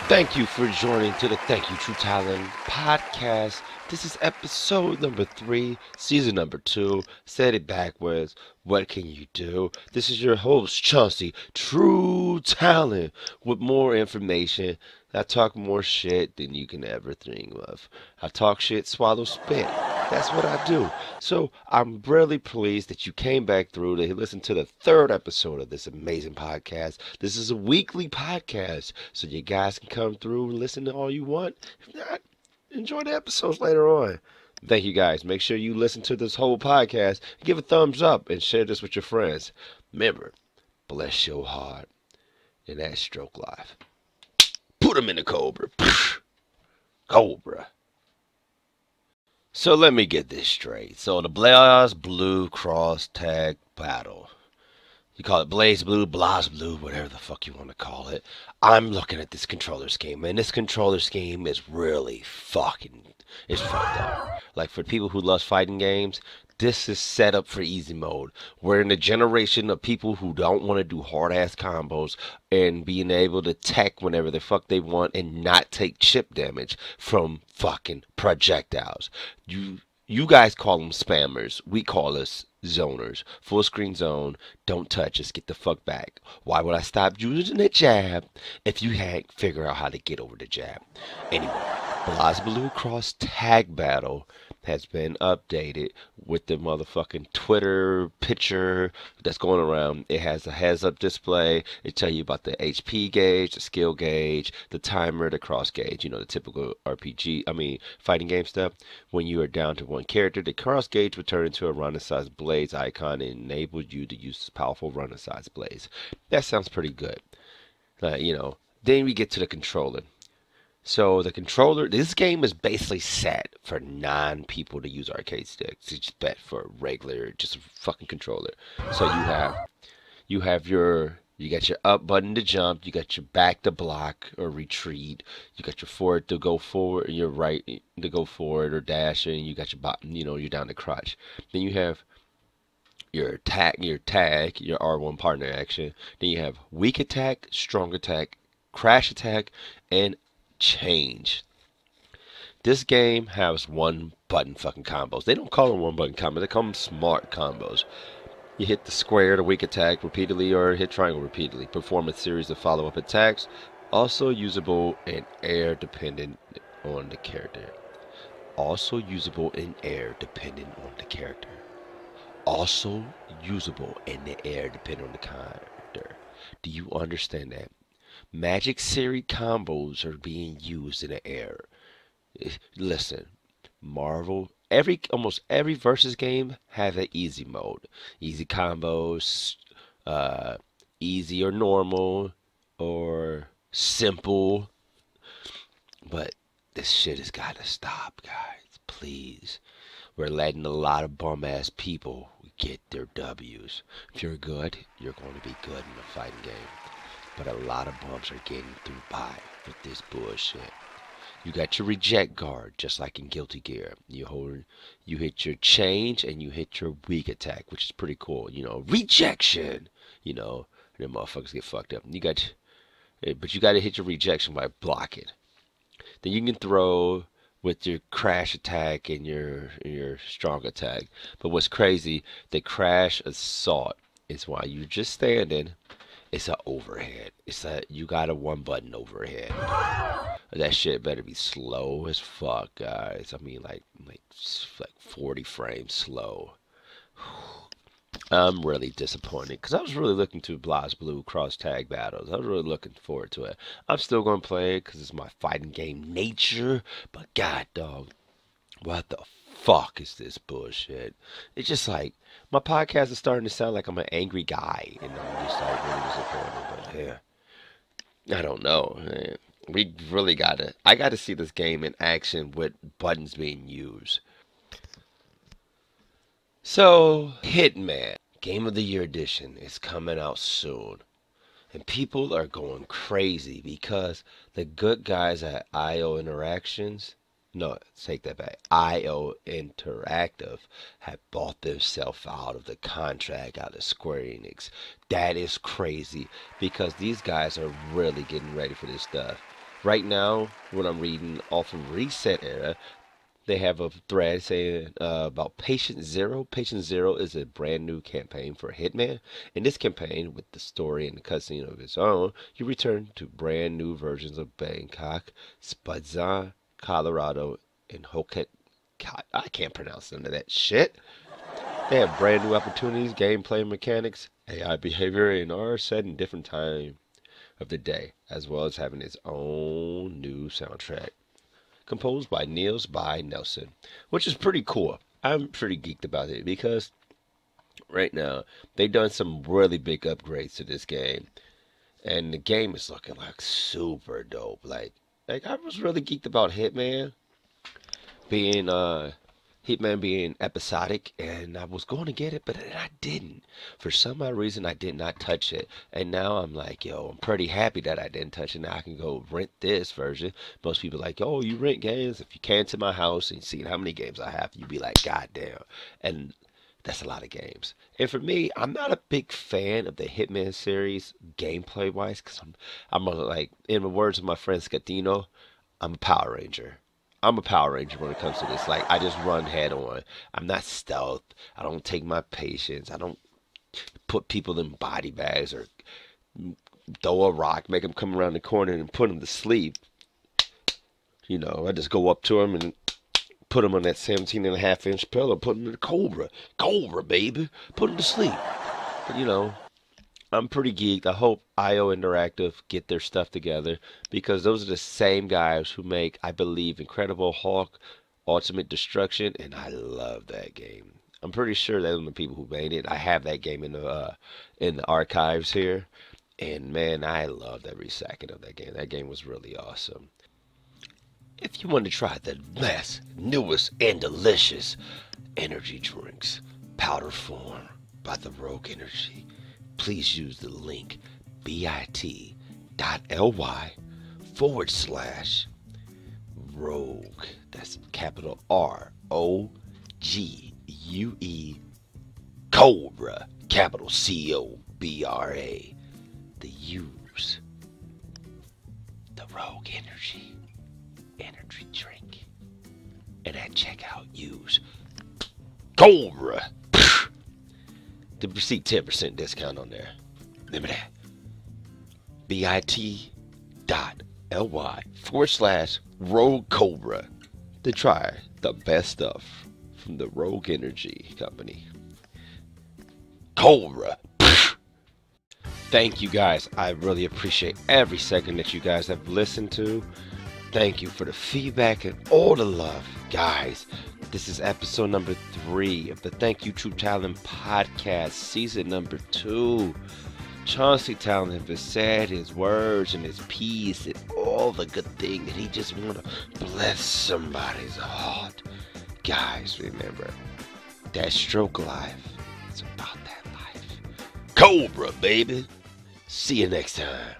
Thank you for joining to the Thank You True Talon podcast. This is episode number 3, season number 2. Said it backwards. What can you do? This is your host, Chauncy, True Talon, with more information. I talk more shit than you can ever think of. I talk shit, swallow spit. That's what I do. So I'm really pleased that you came back through to listen to the third episode of this amazing podcast. This is a weekly podcast, so you guys can come through and listen to all you want. If not, enjoy the episodes later on. Thank you guys. Make sure you listen to this whole podcast, give a thumbs up, and share this with your friends. Remember, bless your heart in that stroke life. Put them in the cobra. Cobra. So let me get this straight. So the BlazBlue cross tag battle. You call it BlazBlue, BlazBlue, whatever the fuck you want to call it. I'm looking at this controller scheme, and this controller scheme is really it's fucked up. Like, for people who love fighting games, this is set up for easy mode. We're in a generation of people who don't want to do hard-ass combos and being able to tech whenever the fuck they want and not take chip damage from fucking projectiles. You guys call them spammers. We call us zoners. Full screen zone. Don't touch us. Get the fuck back. Why would I stop using the jab if you can't figure out how to get over the jab? Anyway, BlazBlue Cross Tag Battle has been updated with the motherfucking Twitter picture that's going around. It has a heads-up display. It tell you about the HP gauge, the skill gauge, the timer, the cross gauge. You know, the typical fighting game stuff. When you are down to one character, the cross gauge will turn into a runner-sized blades icon and enable you to use powerful runner-sized blades. That sounds pretty good. Then we get to the controller. So the controller, this game is basically set for 9 people to use arcade sticks. It's just bet for regular, just a fucking controller. So you got your up button to jump, you got your back to block or retreat, you got your forward to go forward, and your right to go forward or dash, and you got your bottom, you're down to crouch. Then you have your tag, your R1 partner action. Then you have weak attack, strong attack, crash attack, and change. This game has one button fucking combos. They don't call them one button combos. They call them smart combos. You hit the square to weak attack repeatedly or hit triangle repeatedly. Perform a series of follow-up attacks. Also usable and air dependent on the character. Also usable in air dependent on the character. Also usable in the air depending on the character. Do you understand that? Magic series combos are being used in the air. Listen, almost every versus game has an easy mode. Easy combos, easy or normal, or simple. But this shit has got to stop, guys. Please. We're letting a lot of bum-ass people get their W's. If you're good, you're going to be good in a fighting game. But a lot of bumps are getting through by with this bullshit. You got your reject guard, just like in Guilty Gear. You hit your change and you hit your weak attack, which is pretty cool. Rejection. And then motherfuckers get fucked up. But you got to hit your rejection by blocking. Then you can throw with your crash attack and your strong attack. But what's crazy, the crash assault is while you're just standing. It's a overhead. You got a one button overhead. That shit better be slow as fuck, guys. I mean, like 40 frames slow. I'm really disappointed because I was really looking to BlazBlue cross tag battles. I was really looking forward to it. I'm still gonna play it because it's my fighting game nature. But god dog, what the fuck is this bullshit? It's just like my podcast is starting to sound like I'm an angry guy, and I'm just like really disappointed. But yeah, I don't know. Man. I gotta see this game in action with buttons being used. So, Hitman, Game of the Year Edition is coming out soon. And people are going crazy because the good guys at IO Interactions, no, take that back, IO Interactive have bought themselves out of the contract out of Square Enix. That is crazy because these guys are really getting ready for this stuff. Right now, what I'm reading off of Reset Era, they have a thread saying about Patient Zero. Patient Zero is a brand new campaign for Hitman. In this campaign, with the story and the cutscene of its own, you return to brand new versions of Bangkok, Spudzan, Colorado, and Hoket. God, I can't pronounce none of that shit. They have brand new opportunities, gameplay mechanics, AI behavior, and are set in different time of the day, as well as having its own new soundtrack composed by Niels by Nelson, which is pretty cool. I'm pretty geeked about it because right now they've done some really big upgrades to this game, and the game is looking like super dope. Like I was really geeked about being Hitman being episodic, and I was going to get it, but I didn't. For some odd reason, I did not touch it, and now I'm like, yo, I'm pretty happy that I didn't touch it. Now I can go rent this version. Most people are like, oh, you rent games? If you came to my house and seen how many games I have, you'd be like, god damn. And that's a lot of games. And for me, I'm not a big fan of the Hitman series gameplay wise, because like, in the words of my friend Scatino, I'm a Power Ranger. I'm a Power Ranger when it comes to this. Like, I just run head on. I'm not stealth. I don't take my patience. I don't put people in body bags or throw a rock, make them come around the corner and put them to sleep. You know, I just go up to them and put them on that 17.5-inch pillow, put them in the Cobra. Cobra, baby. Put them to sleep. But, you know, I'm pretty geeked. I hope IO Interactive get their stuff together because those are the same guys who make, I believe, Incredible Hulk, Ultimate Destruction, and I love that game. I'm pretty sure they're the people who made it. I have that game in the archives here, and man, I loved every second of that game. That game was really awesome. If you want to try the best, newest, and delicious energy drinks, powder form by the Rogue Energy, please use the link bit.ly/rogue. That's capital ROGUE Cobra, capital COBRA. To use the Rogue Energy drink. And at checkout, use Cobra to receive 10% discount on there. Remember that. bit.ly/Rogue Cobra to try the best stuff from the Rogue Energy Company. Cobra. Thank you guys. I really appreciate every second that you guys have listened to. Thank you for the feedback and all the love, guys. This is episode number 3 of the Thank You True Talent podcast, season number 2. Chauncy Talon has said his words and his peace and all the good things, and he just want to bless somebody's heart. Guys, remember, that stroke life is about that life. Cobra, baby. See you next time.